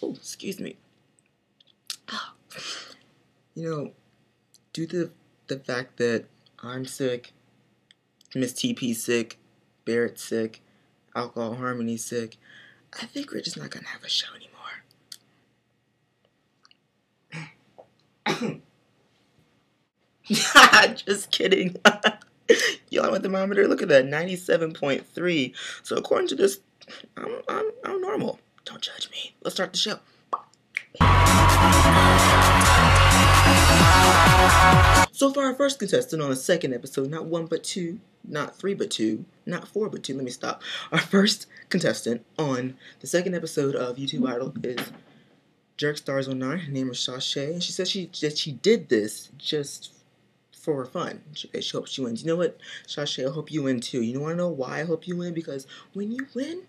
Oh, excuse me. You know, due to the fact that I'm sick, Miss TP's sick, Barrett's sick, Alcohol Harmony's sick, I think we're just not gonna have a show anymore. Just kidding. Y'all on the thermometer, look at that, 97.3. So according to this, I'm normal. Don't judge me. Let's start the show. So for our first contestant on the second episode, not one but two, not three but two, not four but two, let me stop. Our first contestant on the second episode of YouTube Idol is Jerkstars09. Her name is Sashay, and she says she did this just for fun. She hopes she wins. You know what, Sashay, I hope you win too. You want to know why I hope you win? Because when you win,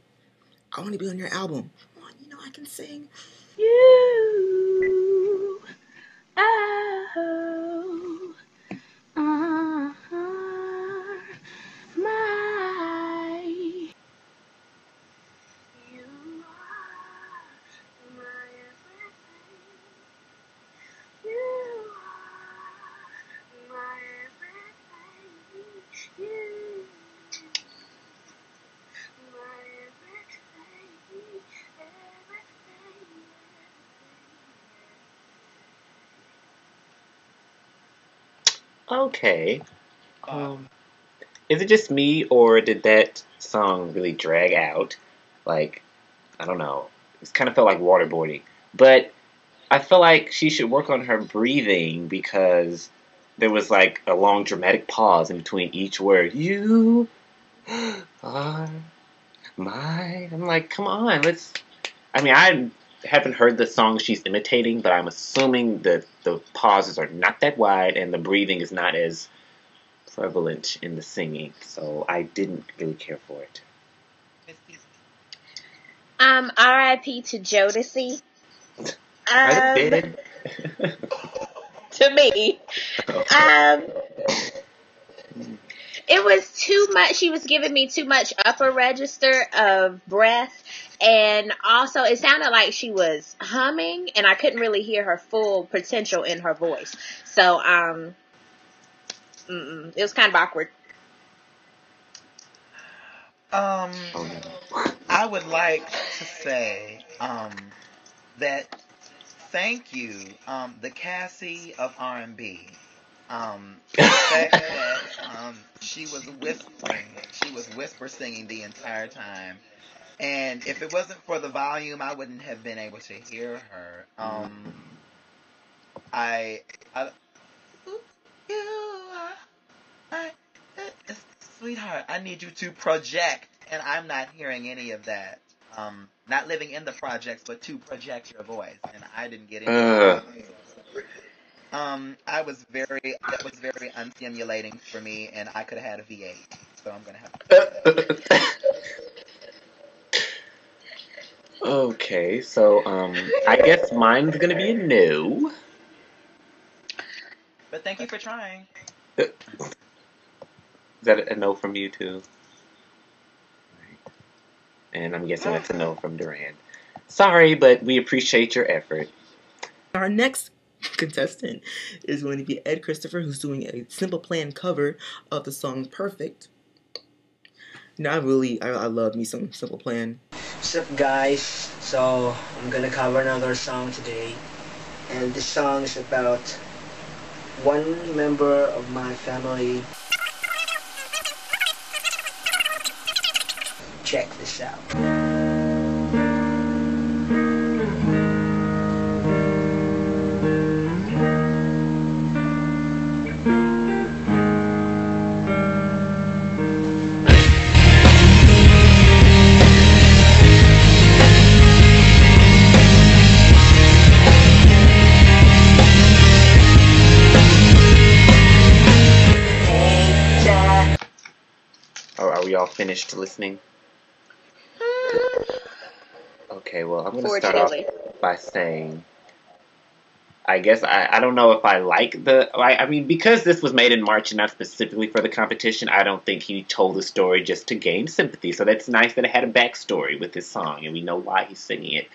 I want to be on your album. Come on, you know I can sing. You, oh, my, you are my everything. You are my everything. You, my everything, everything. Okay. Is it just me, or did that song really drag out? Like, I don't know. It kind of felt like waterboarding. But I feel like she should work on her breathing because there was like a long dramatic pause in between each word. You are my... I'm like, come on, let's... I mean, I haven't heard the song she's imitating, but I'm assuming that the pauses are not that wide and the breathing is not as prevalent in the singing, so I didn't really care for it. R.I.P. to Jodeci. I did. To me. It was too much. She was giving me too much upper register of breath. And also, it sounded like she was humming, and I couldn't really hear her full potential in her voice. So, it was kind of awkward. I would like to say that thank you, the Cassie of R&B. The fact that she was whisper singing the entire time. And if it wasn't for the volume, I wouldn't have been able to hear her. Sweetheart, I need you to project, and I'm not hearing any of that. Not living in the projects, but to project your voice, and I didn't get any of that. That was very unstimulating for me, and I could have had a V8, so I'm gonna have to. Okay, so I guess mine's gonna be a no. But thank you for trying. Is that a no from you too? And I'm guessing that's a no from Duran. Sorry, but we appreciate your effort. Our next contestant is going to be Ed Christopher, who's doing a Simple Plan cover of the song Perfect. Now, I love me some Simple Plan. What's up, guys? So I'm gonna cover another song today, and this song is about one member of my family. Check this out. Are we all finished listening? Okay, well, I'm going to start off by saying I guess I don't know if I like the... I mean, because this was made in March and not specifically for the competition, I don't think he told the story just to gain sympathy. So that's nice that it had a backstory with this song, and we know why he's singing it.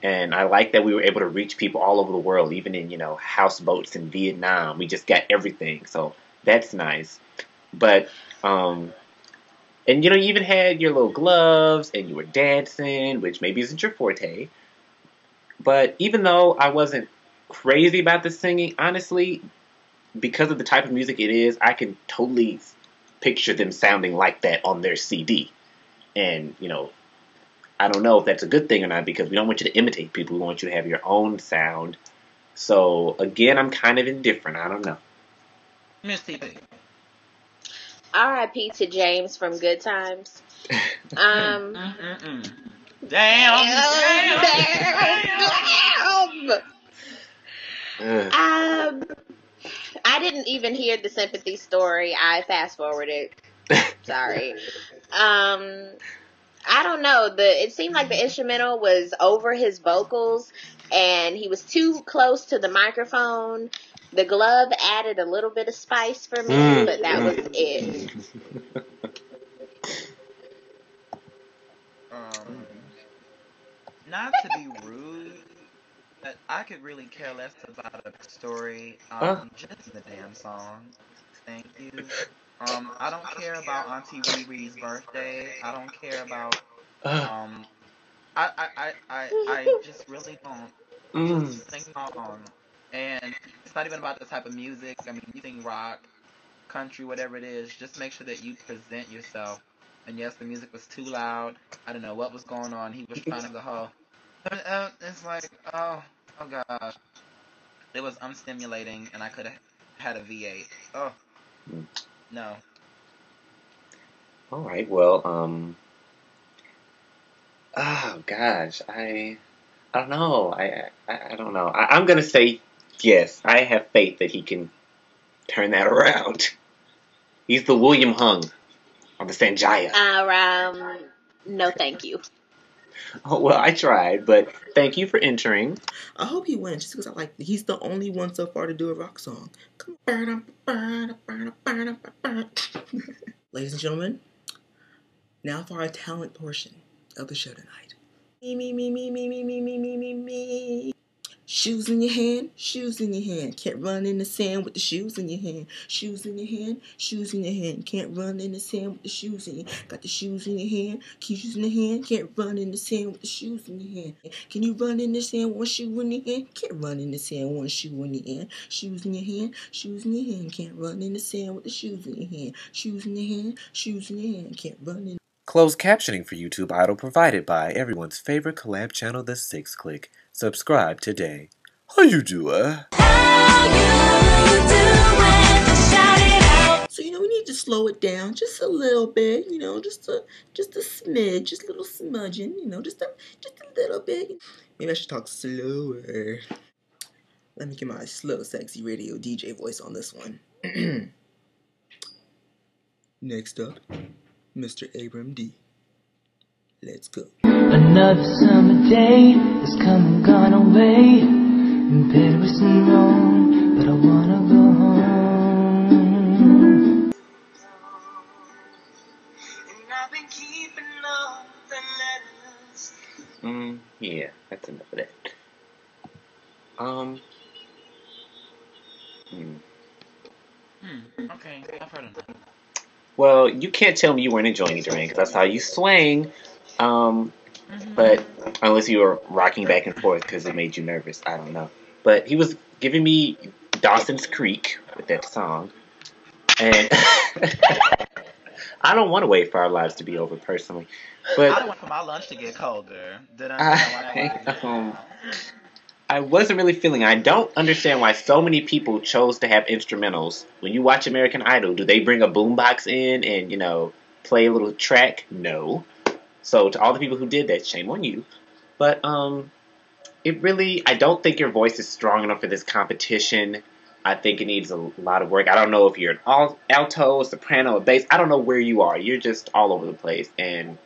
And I like that we were able to reach people all over the world, even in, houseboats in Vietnam. We just got everything, so that's nice. But, and you even had your little gloves, and you were dancing, which maybe isn't your forte. But even though I wasn't crazy about the singing, honestly, because of the type of music it is, I can totally picture them sounding like that on their CD. And, I don't know if that's a good thing or not, because we don't want you to imitate people. We want you to have your own sound. So, again, I'm kind of indifferent. I don't know. Miss TP. R.I.P. to James from Good Times. Damn. I didn't even hear the sympathy story. I fast forwarded. Sorry. I don't know. It seemed like the instrumental was over his vocals, and he was too close to the microphone. The glove added a little bit of spice for me, but that was it. Not to be rude, but I could really care less about a story. Just the damn song. Thank you. I don't care about Auntie Riri's birthday. I don't care about. I just really don't. Just sing along. And it's not even about the type of music. I mean, you sing rock, country, whatever it is. Just make sure that you present yourself. And yes, the music was too loud. I don't know what was going on. He was trying to go. It's like, oh gosh. It was unstimulating, and I could have had a V8. Oh, no. All right, well, oh gosh, I don't know. I don't know. I'm gonna say yes. I have faith that he can turn that around. He's the William Hung on the Sanjaya. No, thank you. Oh, well, I tried, but thank you for entering. I hope he wins, just because he's the only one so far to do a rock song. Come on. Ladies and gentlemen, now for our talent portion of the show tonight. Me. Shoes in your hand, shoes in your hand. Can't run in the sand with the shoes in your hand. Shoes in your hand, shoes in your hand. Can't run in the sand with the shoes in your hand. Got the shoes in your hand, keys in the hand. Can't run in the sand with the shoes in your hand. Can you run in the sand, one shoe in your hand? Can't run in the sand, one shoe in your hand. Shoes in your hand, shoes in your hand. Can't run in the sand with the shoes in your hand. Shoes in your hand, shoes in your hand. Can't run in. Closed captioning for YouTube Idol provided by everyone's favorite collab channel, The 6 Click. Subscribe today. How you doing? So we need to slow it down just a little bit, just a smidge, just a little smudging, just a little bit. Maybe I should talk slower. Let me get my slow, sexy radio DJ voice on this one. Next up, Mr. Abramd. Let's go. Another summer day has come and gone away. In Paris and Rome, but I wanna go home. And I've been keeping all the letters. Yeah, that's enough of that. Okay, I've heard enough. Well, you can't tell me you weren't enjoying it, Duran, because I saw you swing. But unless you were rocking back and forth because it made you nervous, I don't know. But he was giving me Dawson's Creek with that song, and I don't want to wait for our lives to be over personally. But I don't want for my lunch to get colder. I wasn't really feeling. I don't understand why so many people chose to have instrumentals. When you watch American Idol, do they bring a boombox in and play a little track? No. So to all the people who did that, shame on you. But I don't think your voice is strong enough for this competition. I think it needs a lot of work. I don't know if you're an alto, a soprano, a bass. I don't know where you are. You're just all over the place. And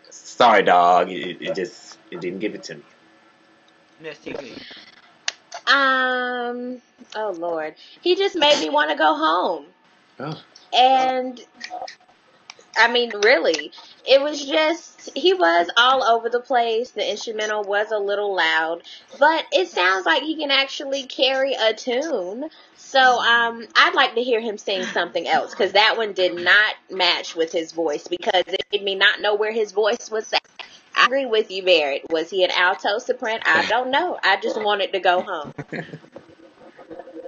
sorry, dog. It didn't give it to me. Miss TP. Oh Lord, he just made me want to go home. Oh. And I mean, really, it was just, he was all over the place. The instrumental was a little loud, but it sounds like he can actually carry a tune. So, I'd like to hear him sing something else, because that one did not match with his voice, because it made me not know where his voice was at. I agree with you, Barrett. Was he an alto soprano? I don't know. I just wanted to go home.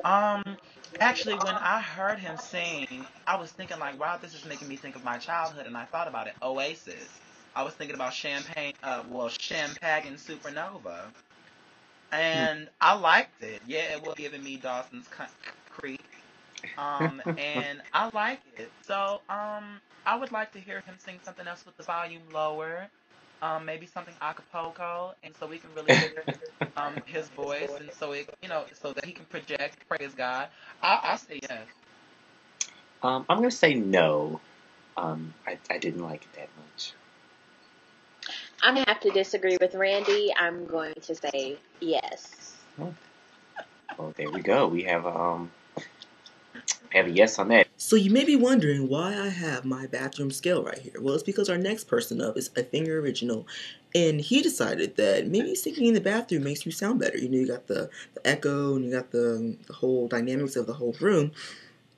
Um, Actually, when I heard him sing, I was thinking like, wow, this is making me think of my childhood, and I thought about it. Oasis. I was thinking about Champagne and Supernova, and I liked it. Yeah, it was giving me Dawson's Creek. And I like it. So, I would like to hear him sing something else with the volume lower. Maybe something acapulco, and so we can really hear his voice, and so it, so that he can project, praise God. I say yes. I'm gonna say no. I didn't like it that much. I'm going to have to disagree with Randy. I'm going to say yes. Oh. Well, there we go. We have a yes on that. So you may be wondering why I have my bathroom scale right here. Well, it's because our next person up is a Finger Original, and he decided that maybe singing in the bathroom makes you sound better. You know, you got the echo, and you got the whole dynamics of the whole room.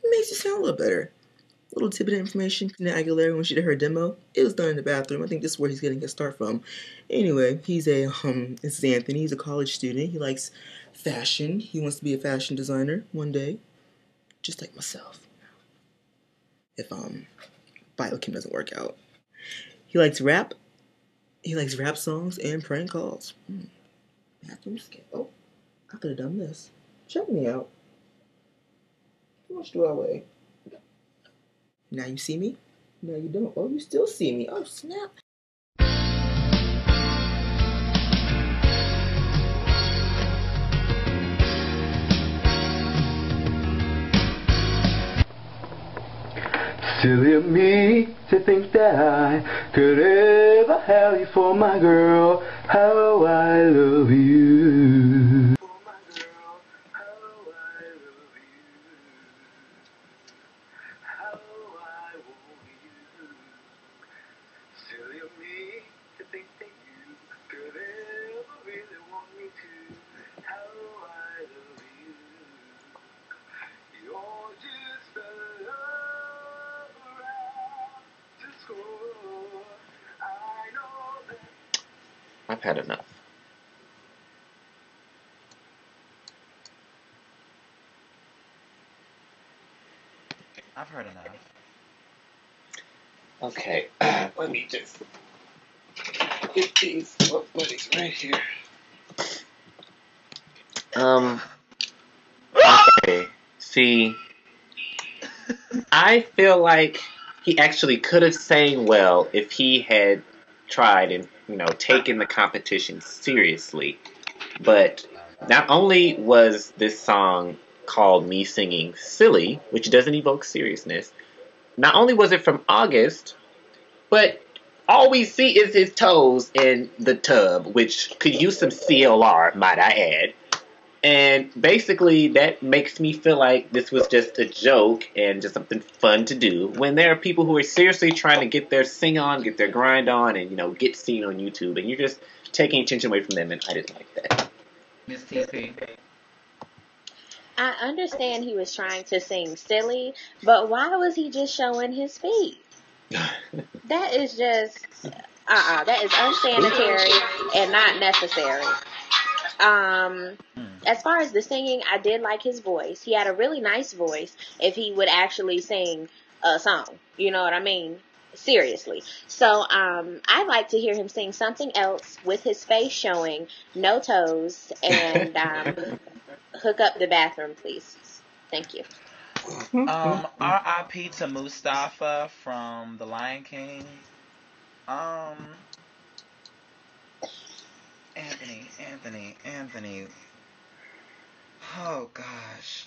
It makes you sound a little better. A little tidbit of information, Christina Aguilera, when she did her demo, it was done in the bathroom. I think this is where he's getting his start from. Anyway, this is Anthony. He's a college student. He likes fashion. He wants to be a fashion designer one day, just like myself. If biochem doesn't work out. He likes rap. He likes rap songs and prank calls. Bathroom scale. Oh, I could have done this. Check me out. How much do I weigh? Now you see me? No, you don't. Oh, you still see me. Oh, snap. Silly of me to think that I could ever have you for my girl. How I love you. Silly of me to think that you could ever really want me to. How I love you. You're just a lover out to score. I know that. I've had enough. I've heard enough. Okay, let me just get these buddies right here. Okay. See, I feel like he actually could have sang well if he had tried and, taken the competition seriously. But not only was this song called Me Singing Silly, which doesn't evoke seriousness, not only was it from August, but all we see is his toes in the tub, which could use some CLR, might I add. And basically, that makes me feel like this was just a joke and just something fun to do. When there are people who are seriously trying to get their sing on, get their grind on, and, get seen on YouTube, and you're just taking attention away from them, and I didn't like that. Miss TP. I understand he was trying to sing silly, but why was he just showing his feet? That is just, that is unsanitary and not necessary. As far as the singing, I did like his voice. He had a really nice voice if he would actually sing a song. You know what I mean? Seriously. So, I'd like to hear him sing something else with his face showing, no toes, and hook up the bathroom, please. Thank you. R.I.P. to Mustafa from The Lion King. Anthony. Oh gosh.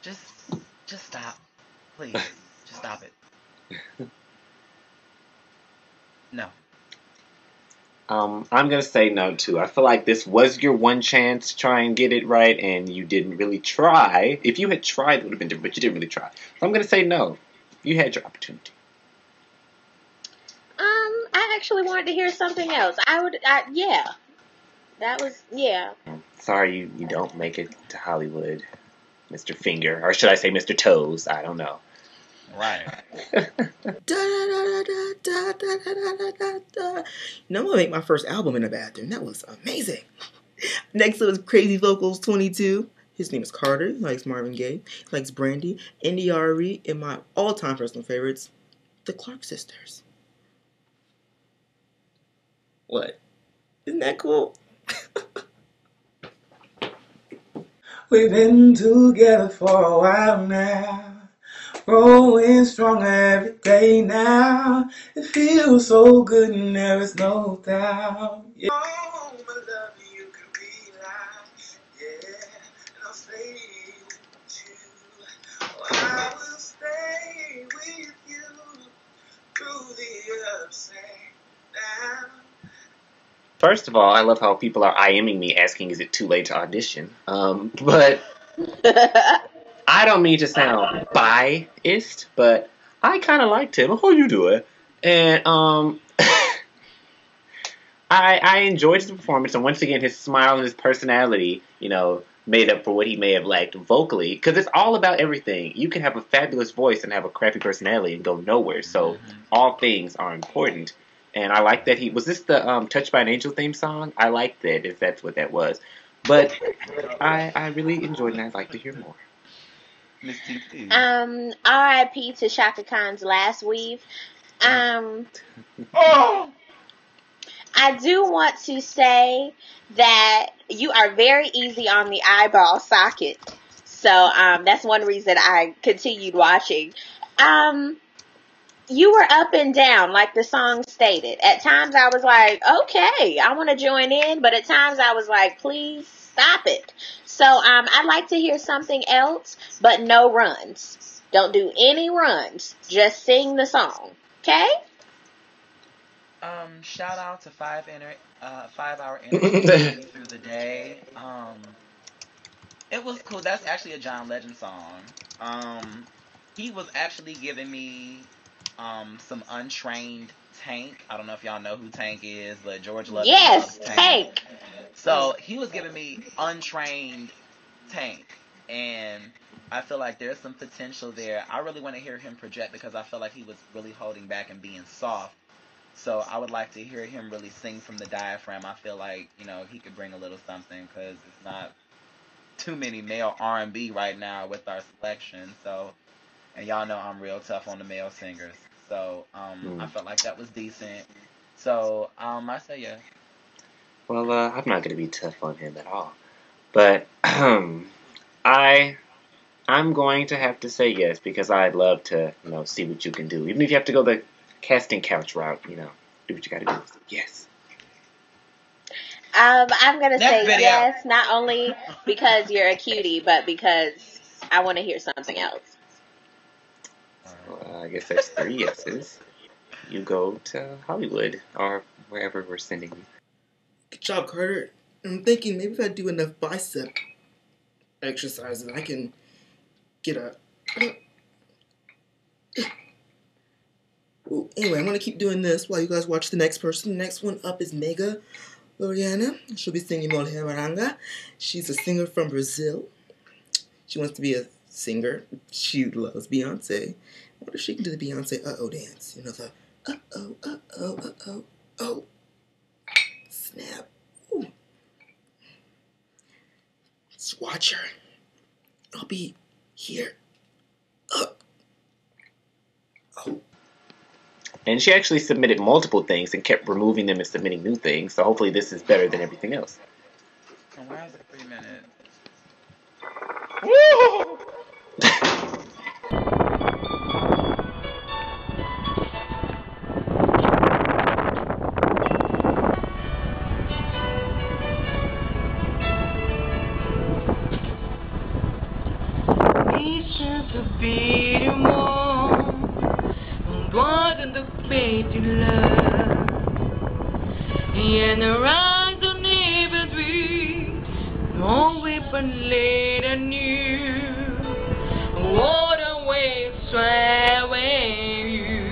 Just stop. Please. Just stop it. No. I'm gonna say no too. I feel like this was your one chance to try and get it right, and you didn't really try. If you had tried, it would have been different, but you didn't really try. So I'm gonna say no. You had your opportunity. I actually wanted to hear something else. Yeah. That was, yeah. Sorry you don't make it to Hollywood, Mr. Finger. Or should I say Mr. Toes? I don't know. Right. Now I'm gonna make my first album in the bathroom. That was amazing. Next up is Crazy Vocals 22. His name is Carter. He likes Marvin Gaye. He likes Brandy, NDRE, and my all-time personal favorites, the Clark Sisters. What? Isn't that cool? We've been together for a while now, growing stronger every day now. It feels so good and there is no doubt. Yeah. Oh, my love, you can be like, yeah, and I'll stay with you. Oh, I will stay with you through the ups and downs. First of all, I love how people are IMing me asking, is it too late to audition? But I don't mean to sound biased, but I kind of liked him. How you doing? And I enjoyed his performance, and once again, his smile and his personality, made up for what he may have lacked vocally. Because it's all about everything. You can have a fabulous voice and have a crappy personality and go nowhere. So all things are important. And I like that was this the Touched by an Angel theme song? I like that, if that's what that was. But I really enjoyed it, and I'd like to hear more. Miss T. R.I.P. to Shaka Khan's last weave. I do want to say that you are very easy on the eyeball socket. So that's one reason I continued watching. You were up and down, like the song stated. At times I was like, okay, I want to join in. But at times I was like, please stop it. So I'd like to hear something else, but no runs. Don't do any runs. Just sing the song. Okay? Shout out to 5 hour energy through the day. It was cool. That's actually a John Legend song. He was actually giving me some untrained Tank. I don't know if y'all know who Tank is, but George loves Tank. So he was giving me untrained Tank, and I feel like there's some potential there. I really want to hear him project because I feel like he was really holding back and being soft. So I would like to hear him really sing from the diaphragm. I feel like he could bring a little something because it's not too many male R&B right now with our selection. So. And y'all know I'm real tough on the male singers. So, I felt like that was decent. So, I say yeah. Well, I'm not going to be tough on him at all. But, I'm going to have to say yes, because I'd love to, see what you can do. Even if you have to go the casting couch route, do what you got to do. So, yes. I'm going to say yes, not only because you're a cutie, but because I want to hear something else. I guess that's 3 yeses. You go to Hollywood or wherever we're sending you. Good job, Carter. I'm thinking maybe if I do enough bicep exercises, I can get a... Well, anyway, I'm going to keep doing this while you guys watch the next person. The next one up is Mega Loriana. She'll be singing Mulher Maranga. She's a singer from Brazil. She wants to be a singer. She loves Beyonce. I wonder if she can do the Beyonce uh-oh dance. The uh-oh, uh-oh, uh-oh, oh. Snap. Ooh. Let's watch her. I'll be here. Oh. And she actually submitted multiple things and kept removing them and submitting new things. So hopefully this is better than everything else. And why is it 3 minutes? Woo! and the rocks don't even breathe. No weapon laid anew. Water waves sway you.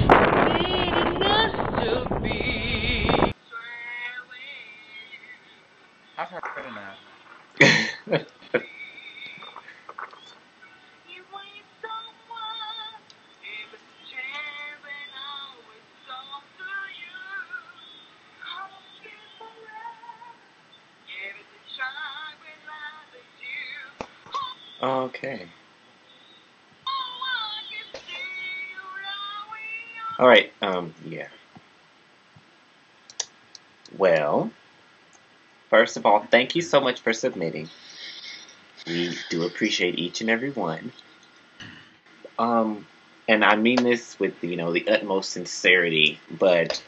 Leading us to be. I've heard of that. Okay. All right. Yeah. Well, first of all, thank you so much for submitting. We do appreciate each and every one. And I mean this with the utmost sincerity. But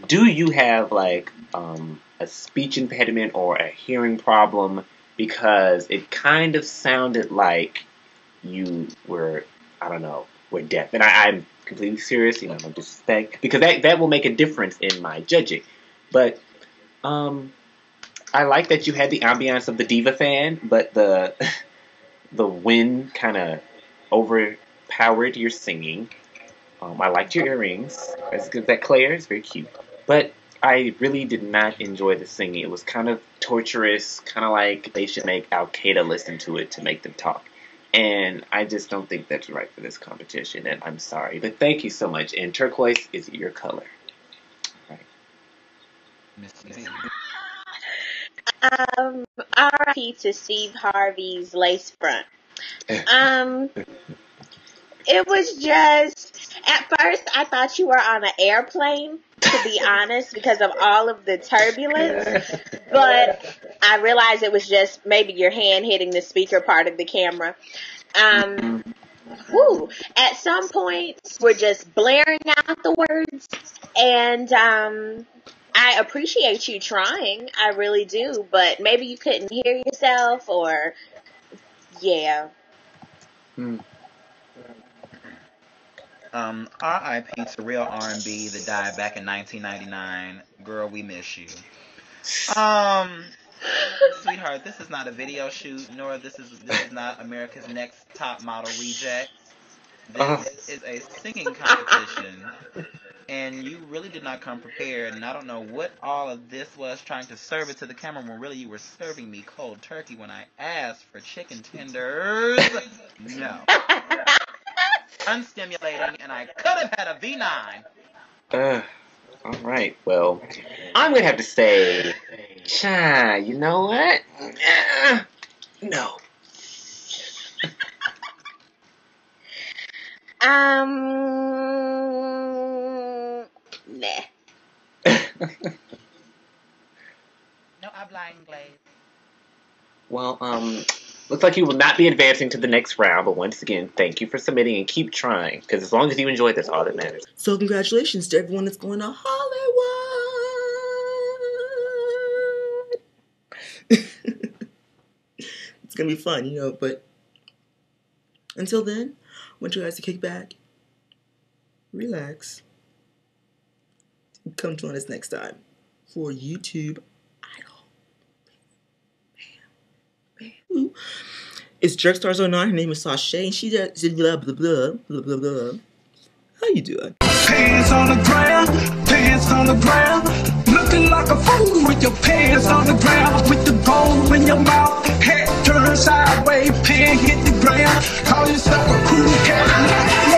do you have like a speech impediment or a hearing problem? Because it kind of sounded like you were, I don't know, were deaf. And I'm completely serious, no disrespect, because that will make a difference in my judging. But I like that you had the ambiance of the diva fan, but the wind kind of overpowered your singing. I liked your earrings. As good as that Claire is very cute. But I really did not enjoy the singing. It was kind of torturous, kind of like they should make Al Qaeda listen to it to make them talk. And I just don't think that's right for this competition, and I'm sorry. But thank you so much. And turquoise is your color. Right. R.I.P. to Steve Harvey's lace front. It was just, at first I thought you were on an airplane, to be honest, because of all of the turbulence. But I realized it was just maybe your hand hitting the speaker part of the camera. At some points, we're just blaring out the words. And I appreciate you trying. I really do. But maybe you couldn't hear yourself or, yeah. R.I.P. to real R&B that died back in 1999. Girl, we miss you. Sweetheart, this is not a video shoot, nor this is not America's Next Top Model Rejects. This is a singing competition, and you really did not come prepared. And I don't know what all of this was trying to serve it to the camera when really you were serving me cold turkey when I asked for chicken tenders. No. Unstimulating, and I could have had a V9. All right. Well, I'm gonna have to say, you know what? No. Nah. No habla inglés. Well, looks like you will not be advancing to the next round, but once again, thank you for submitting and keep trying, because as long as you enjoy this, all that matters. So congratulations to everyone that's going to Hollywood. It's going to be fun, but until then, I want you guys to kick back, relax, and come join us next time for YouTube Idol. Bam. It's Jerkstar09. Her name is Sashay, and she does blah blah blah blah blah blah. How you doing? Pants on the ground, pants on the ground. Looking like a fool with your pants on the ground. With the gold in your mouth, head turned sideways, pan hit the ground. Call yourself a cool cat.